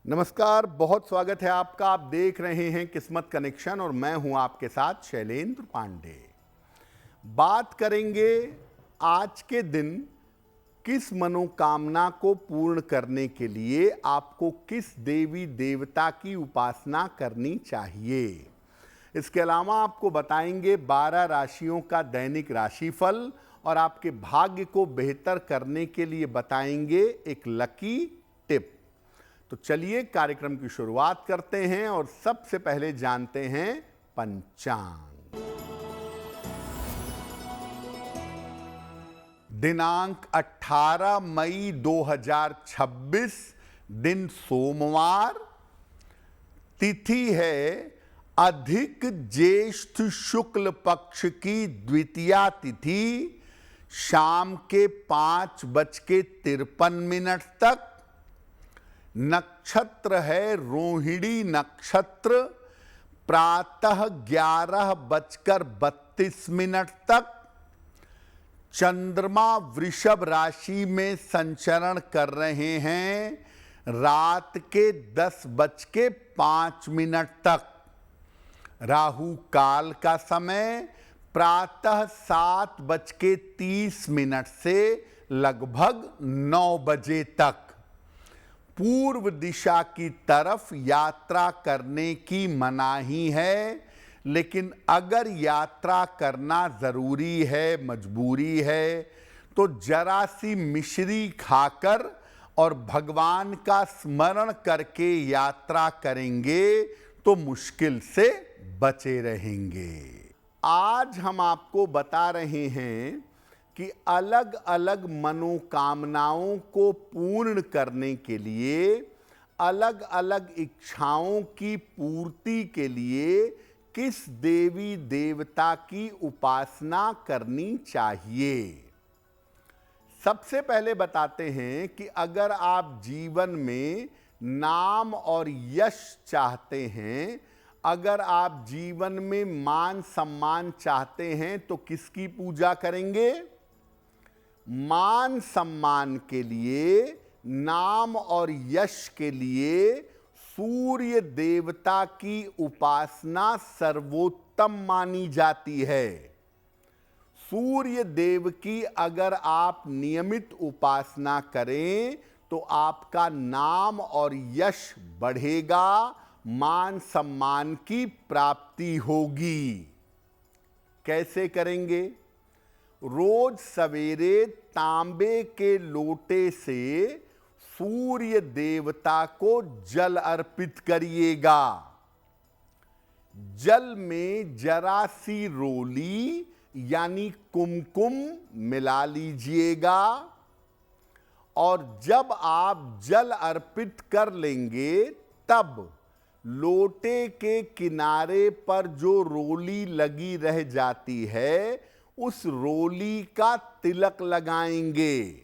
नमस्कार, बहुत स्वागत है आपका। आप देख रहे हैं किस्मत कनेक्शन और मैं हूं आपके साथ शैलेंद्र पांडे। बात करेंगे आज के दिन किस मनोकामना को पूर्ण करने के लिए आपको किस देवी देवता की उपासना करनी चाहिए। इसके अलावा आपको बताएंगे 12 राशियों का दैनिक राशिफल और आपके भाग्य को बेहतर करने के लिए बताएंगे एक लकी टिप। तो चलिए कार्यक्रम की शुरुआत करते हैं और सबसे पहले जानते हैं पंचांग। दिनांक 18 मई 2026, दिन सोमवार, तिथि है अधिक ज्येष्ठ शुक्ल पक्ष की द्वितीया तिथि, शाम के 5:53 तक। नक्षत्र है रोहिणी नक्षत्र, प्रातः 11:32 तक। चंद्रमा वृषभ राशि में संचरण कर रहे हैं रात के 10:05 तक। राहु काल का समय प्रातः 7:30 से लगभग 9 बजे तक। पूर्व दिशा की तरफ यात्रा करने की मनाही है, लेकिन अगर यात्रा करना जरूरी है, मजबूरी है, तो जरा सी मिश्री खाकर और भगवान का स्मरण करके यात्रा करेंगे तो मुश्किल से बचे रहेंगे। आज हम आपको बता रहे हैं कि अलग अलग मनोकामनाओं को पूर्ण करने के लिए, अलग अलग इच्छाओं की पूर्ति के लिए किस देवी देवता की उपासना करनी चाहिए। सबसे पहले बताते हैं कि अगर आप जीवन में नाम और यश चाहते हैं, अगर आप जीवन में मान सम्मान चाहते हैं तो किसकी पूजा करेंगे? मान सम्मान के लिए, नाम और यश के लिए सूर्य देवता की उपासना सर्वोत्तम मानी जाती है। सूर्य देव की अगर आप नियमित उपासना करें तो आपका नाम और यश बढ़ेगा, मान सम्मान की प्राप्ति होगी। कैसे करेंगे? रोज सवेरे तांबे के लोटे से सूर्य देवता को जल अर्पित करिएगा। जल में जरा सी रोली यानी कुमकुम मिला लीजिएगा और जब आप जल अर्पित कर लेंगे तब लोटे के किनारे पर जो रोली लगी रह जाती है उस रोली का तिलक लगाएंगे।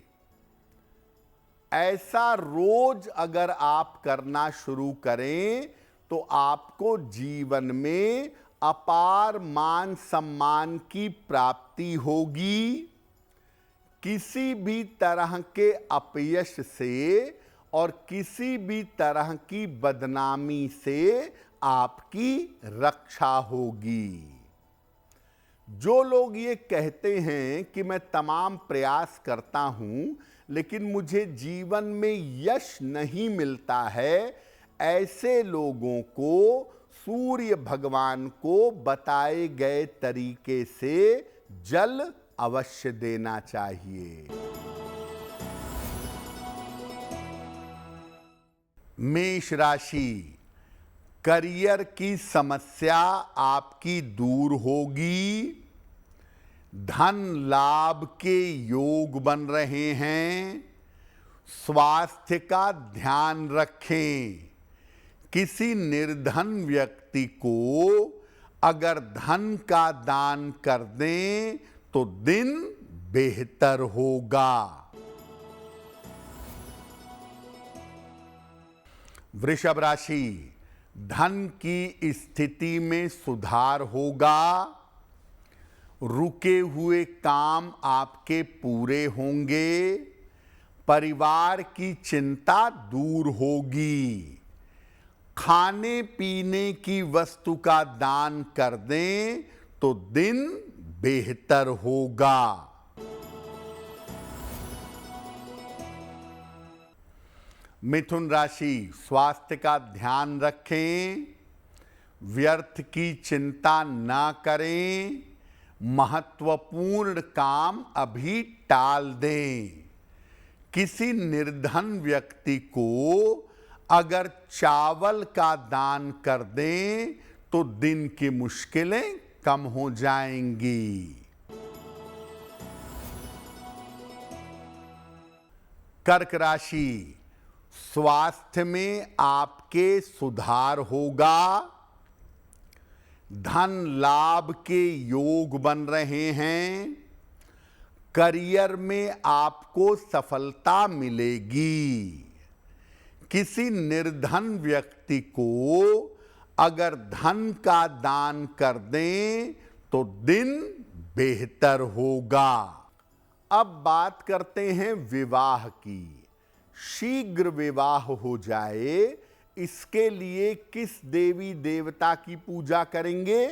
ऐसा रोज अगर आप करना शुरू करें तो आपको जीवन में अपार मान सम्मान की प्राप्ति होगी। किसी भी तरह के अपयश से और किसी भी तरह की बदनामी से आपकी रक्षा होगी। जो लोग ये कहते हैं कि मैं तमाम प्रयास करता हूं लेकिन मुझे जीवन में यश नहीं मिलता है, ऐसे लोगों को सूर्य भगवान को बताए गए तरीके से जल अवश्य देना चाहिए। मेष राशि, करियर की समस्या आपकी दूर होगी। धन लाभ के योग बन रहे हैं। स्वास्थ्य का ध्यान रखें। किसी निर्धन व्यक्ति को अगर धन का दान कर दें तो दिन बेहतर होगा। वृषभ राशि, धन की स्थिति में सुधार होगा। रुके हुए काम आपके पूरे होंगे। परिवार की चिंता दूर होगी। खाने पीने की वस्तु का दान कर दें तो दिन बेहतर होगा। मिथुन राशि, स्वास्थ्य का ध्यान रखें, व्यर्थ की चिंता ना करें, महत्वपूर्ण काम अभी टाल दें। किसी निर्धन व्यक्ति को अगर चावल का दान कर दें तो दिन की मुश्किलें कम हो जाएंगी। कर्क राशि, स्वास्थ्य में आपके सुधार होगा, धन लाभ के योग बन रहे हैं, करियर में आपको सफलता मिलेगी। किसी निर्धन व्यक्ति को अगर धन का दान कर दें तो दिन बेहतर होगा। अब बात करते हैं विवाह की। शीघ्र विवाह हो जाए, इसके लिए किस देवी देवता की पूजा करेंगे?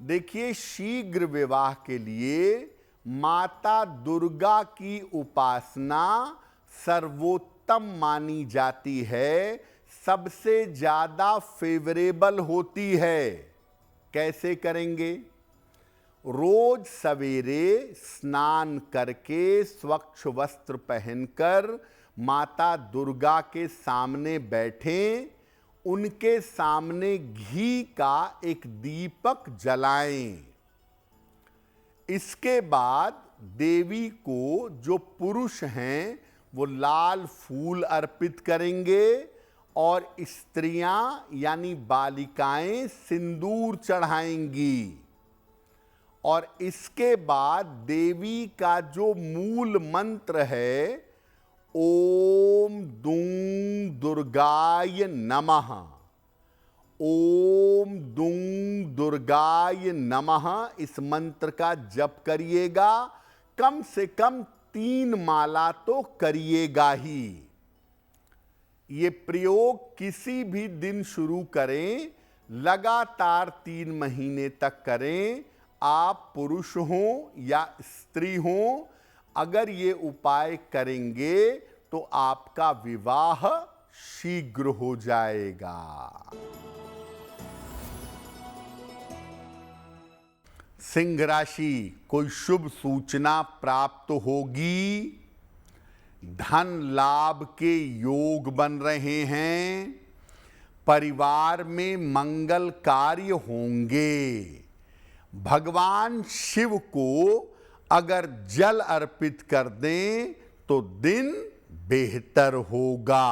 देखिए, शीघ्र विवाह के लिए माता दुर्गा की उपासना सर्वोत्तम मानी जाती है, सबसे ज्यादा फेवरेबल होती है। कैसे करेंगे? रोज सवेरे स्नान करके स्वच्छ वस्त्र पहनकर माता दुर्गा के सामने बैठें, उनके सामने घी का एक दीपक जलाएं। इसके बाद देवी को जो पुरुष हैं वो लाल फूल अर्पित करेंगे और स्त्रियां यानी बालिकाएं सिंदूर चढ़ाएंगी। और इसके बाद देवी का जो मूल मंत्र है, ओम दूं दुर्गाय नमः, ओम दूं दुर्गाय नमः, इस मंत्र का जप करिएगा। कम से कम 3 माला तो करिएगा ही। ये प्रयोग किसी भी दिन शुरू करें, लगातार 3 महीने तक करें। आप पुरुष हों या स्त्री हों, अगर ये उपाय करेंगे तो आपका विवाह शीघ्र हो जाएगा। सिंह राशि, कोई शुभ सूचना प्राप्त होगी, धन लाभ के योग बन रहे हैं, परिवार में मंगल कार्य होंगे। भगवान शिव को अगर जल अर्पित कर दें तो दिन बेहतर होगा।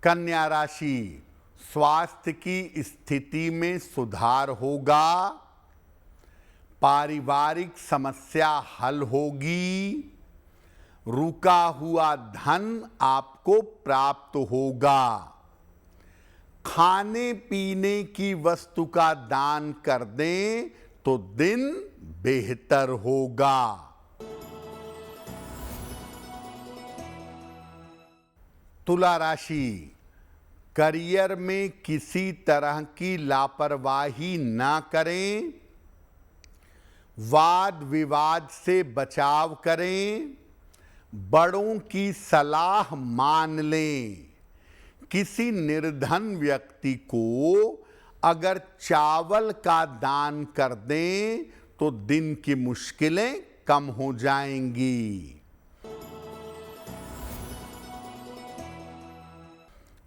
कन्या राशि, स्वास्थ्य की स्थिति में सुधार होगा, पारिवारिक समस्या हल होगी, रुका हुआ धन आपको प्राप्त होगा। खाने पीने की वस्तु का दान कर दें तो दिन बेहतर होगा। तुला राशि, करियर में किसी तरह की लापरवाही ना करें, वाद विवाद से बचाव करें, बड़ों की सलाह मान लें। किसी निर्धन व्यक्ति को अगर चावल का दान कर दें तो दिन की मुश्किलें कम हो जाएंगी।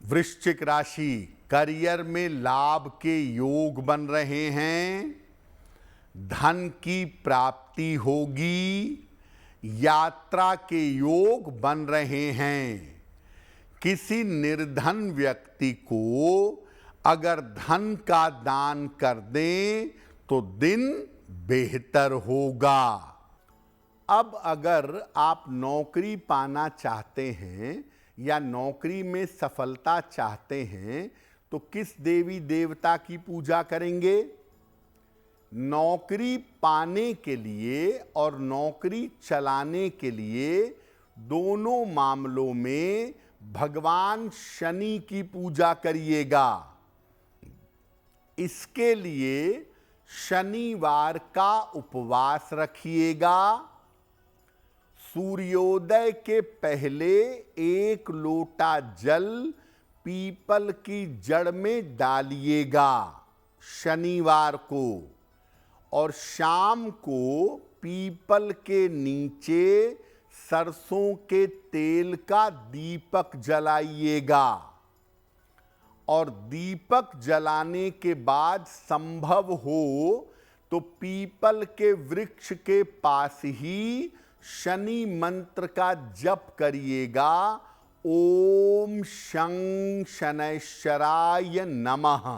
वृश्चिक राशि, करियर में लाभ के योग बन रहे हैं, धन की प्राप्ति होगी, यात्रा के योग बन रहे हैं। किसी निर्धन व्यक्ति को अगर धन का दान कर दें तो दिन बेहतर होगा। अब अगर आप नौकरी पाना चाहते हैं या नौकरी में सफलता चाहते हैं तो किस देवी देवता की पूजा करेंगे? नौकरी पाने के लिए और नौकरी चलाने के लिए दोनों मामलों में भगवान शनि की पूजा करिएगा। इसके लिए शनिवार का उपवास रखिएगा। सूर्योदय के पहले 1 लोटा जल पीपल की जड़ में डालिएगा शनिवार को, और शाम को पीपल के नीचे सरसों के तेल का दीपक जलाइएगा। और दीपक जलाने के बाद संभव हो तो पीपल के वृक्ष के पास ही शनि मंत्र का जप करिएगा, ओम शं शनैश्चराय नमः।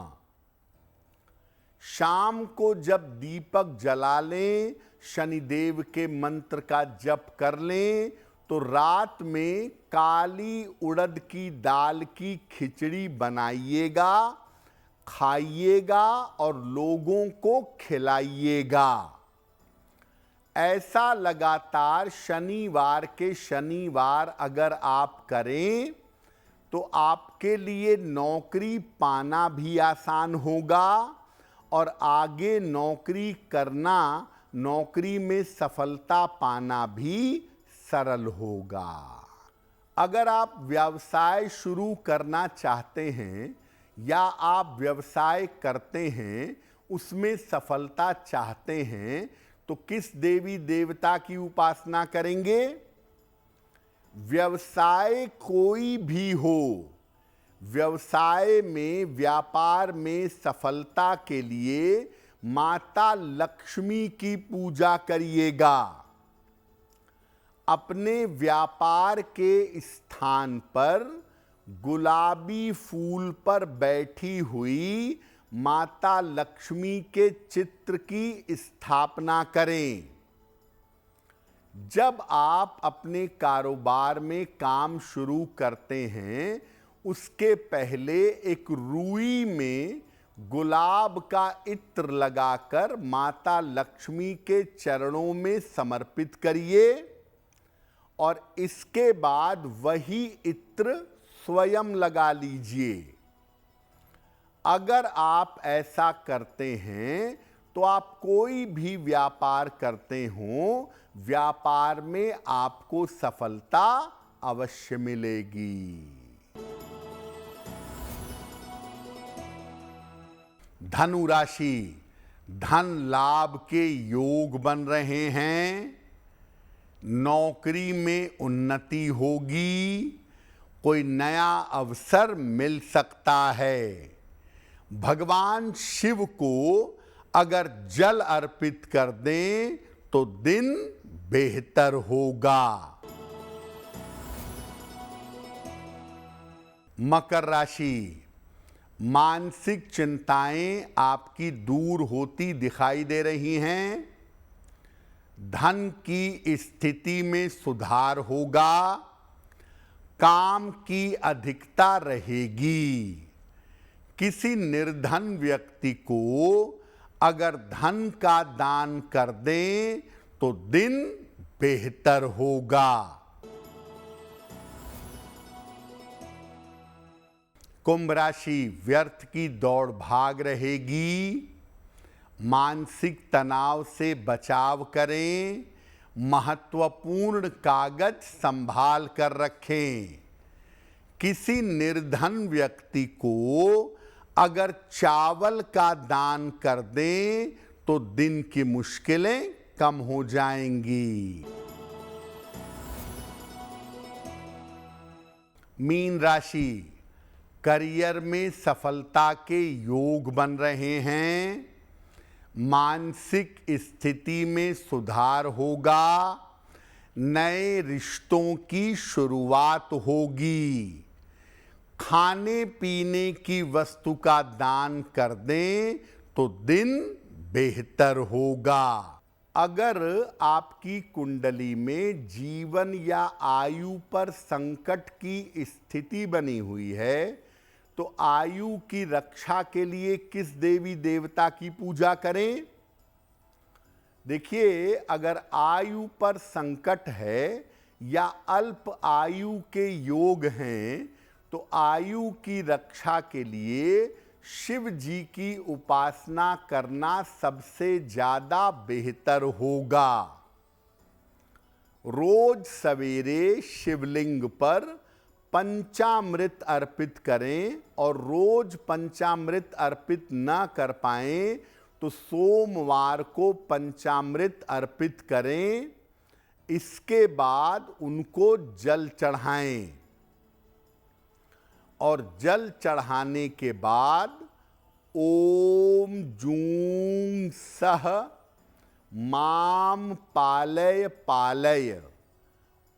शाम को जब दीपक जला लें, शनिदेव के मंत्र का जप कर लें, तो रात में काली उड़द की दाल की खिचड़ी बनाइएगा, खाइएगा और लोगों को खिलाइएगा। ऐसा लगातार शनिवार के शनिवार अगर आप करें तो आपके लिए नौकरी पाना भी आसान होगा और आगे नौकरी करना, नौकरी में सफलता पाना भी सरल होगा। अगर आप व्यवसाय शुरू करना चाहते हैं या आप व्यवसाय करते हैं, उसमें सफलता चाहते हैं, तो किस देवी देवता की उपासना करेंगे? व्यवसाय कोई भी हो, व्यवसाय में, व्यापार में सफलता के लिए माता लक्ष्मी की पूजा करिएगा। अपने व्यापार के स्थान पर गुलाबी फूल पर बैठी हुई माता लक्ष्मी के चित्र की स्थापना करें। जब आप अपने कारोबार में काम शुरू करते हैं, उसके पहले एक रुई में गुलाब का इत्र लगाकर माता लक्ष्मी के चरणों में समर्पित करिए और इसके बाद वही इत्र स्वयं लगा लीजिए। अगर आप ऐसा करते हैं तो आप कोई भी व्यापार करते हो, व्यापार में आपको सफलता अवश्य मिलेगी। धनु राशि, धन लाभ के योग बन रहे हैं, नौकरी में उन्नति होगी, कोई नया अवसर मिल सकता है। भगवान शिव को अगर जल अर्पित कर दें तो दिन बेहतर होगा। मकर राशि, मानसिक चिंताएं आपकी दूर होती दिखाई दे रही हैं। धन की स्थिति में सुधार होगा, काम की अधिकता रहेगी। किसी निर्धन व्यक्ति को अगर धन का दान कर दें तो दिन बेहतर होगा। कुंभ राशि, व्यर्थ की दौड़ भाग रहेगी, मानसिक तनाव से बचाव करें, महत्वपूर्ण कागज संभाल कर रखें। किसी निर्धन व्यक्ति को अगर चावल का दान कर दें तो दिन की मुश्किलें कम हो जाएंगी। मीन राशि, करियर में सफलता के योग बन रहे हैं, मानसिक स्थिति में सुधार होगा, नए रिश्तों की शुरुआत होगी। खाने पीने की वस्तु का दान कर दें तो दिन बेहतर होगा। अगर आपकी कुंडली में जीवन या आयु पर संकट की स्थिति बनी हुई है, तो आयु की रक्षा के लिए किस देवी देवता की पूजा करें? देखिए, अगर आयु पर संकट है या अल्प आयु के योग हैं, तो आयु की रक्षा के लिए शिव जी की उपासना करना सबसे ज्यादा बेहतर होगा। रोज सवेरे शिवलिंग पर पंचामृत अर्पित करें, और रोज पंचामृत अर्पित ना कर पाएं तो सोमवार को पंचामृत अर्पित करें। इसके बाद उनको जल चढ़ाएं, और जल चढ़ाने के बाद ओम जूं सह माम पालय पालय,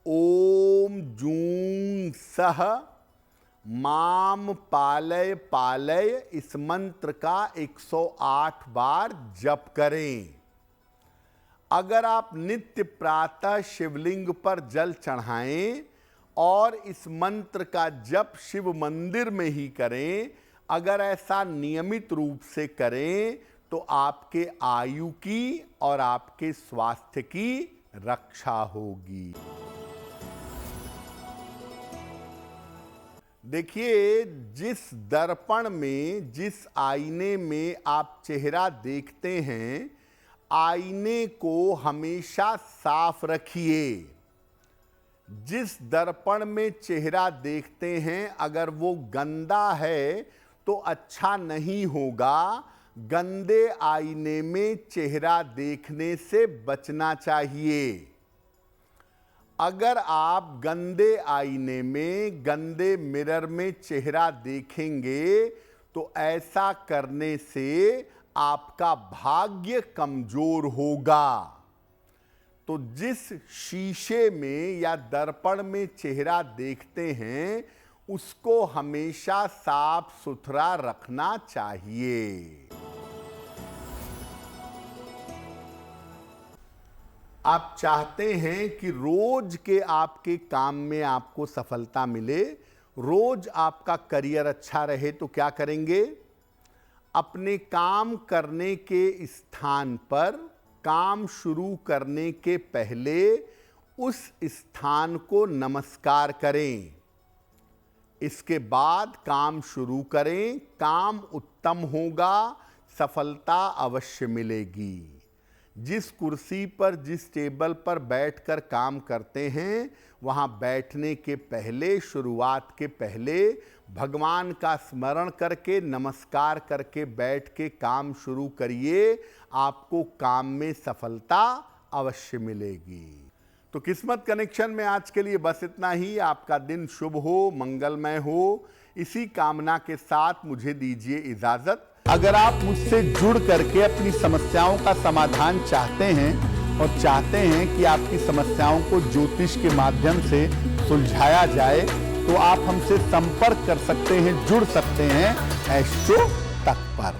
ओम जूं सह माम पालय पालय, इस मंत्र का 108 बार जप करें। अगर आप नित्य प्रातः शिवलिंग पर जल चढ़ाएं और इस मंत्र का जप शिव मंदिर में ही करें, अगर ऐसा नियमित रूप से करें तो आपके आयु की और आपके स्वास्थ्य की रक्षा होगी। देखिए, जिस दर्पण में, जिस आईने में आप चेहरा देखते हैं, आईने को हमेशा साफ रखिए। जिस दर्पण में चेहरा देखते हैं, अगर वो गंदा है तो अच्छा नहीं होगा। गंदे आईने में चेहरा देखने से बचना चाहिए। अगर आप गंदे आईने में, गंदे मिरर में चेहरा देखेंगे तो ऐसा करने से आपका भाग्य कमजोर होगा। तो जिस शीशे में या दर्पण में चेहरा देखते हैं, उसको हमेशा साफ सुथरा रखना चाहिए। आप चाहते हैं कि रोज के आपके काम में आपको सफलता मिले, रोज आपका करियर अच्छा रहे, तो क्या करेंगे? अपने काम करने के स्थान पर काम शुरू करने के पहले उस स्थान को नमस्कार करें। इसके बाद काम शुरू करें। काम उत्तम होगा, सफलता अवश्य मिलेगी। जिस कुर्सी पर, जिस टेबल पर बैठकर काम करते हैं, वहां बैठने के पहले, शुरुआत के पहले भगवान का स्मरण करके, नमस्कार करके बैठ के काम शुरू करिए। आपको काम में सफलता अवश्य मिलेगी। तो किस्मत कनेक्शन में आज के लिए बस इतना ही। आपका दिन शुभ हो, मंगलमय हो, इसी कामना के साथ मुझे दीजिए इजाजत। अगर आप मुझसे जुड़ करके अपनी समस्याओं का समाधान चाहते हैं और चाहते हैं कि आपकी समस्याओं को ज्योतिष के माध्यम से सुलझाया जाए, तो आप हमसे संपर्क कर सकते हैं, जुड़ सकते हैं एस्ट्रो तक पर।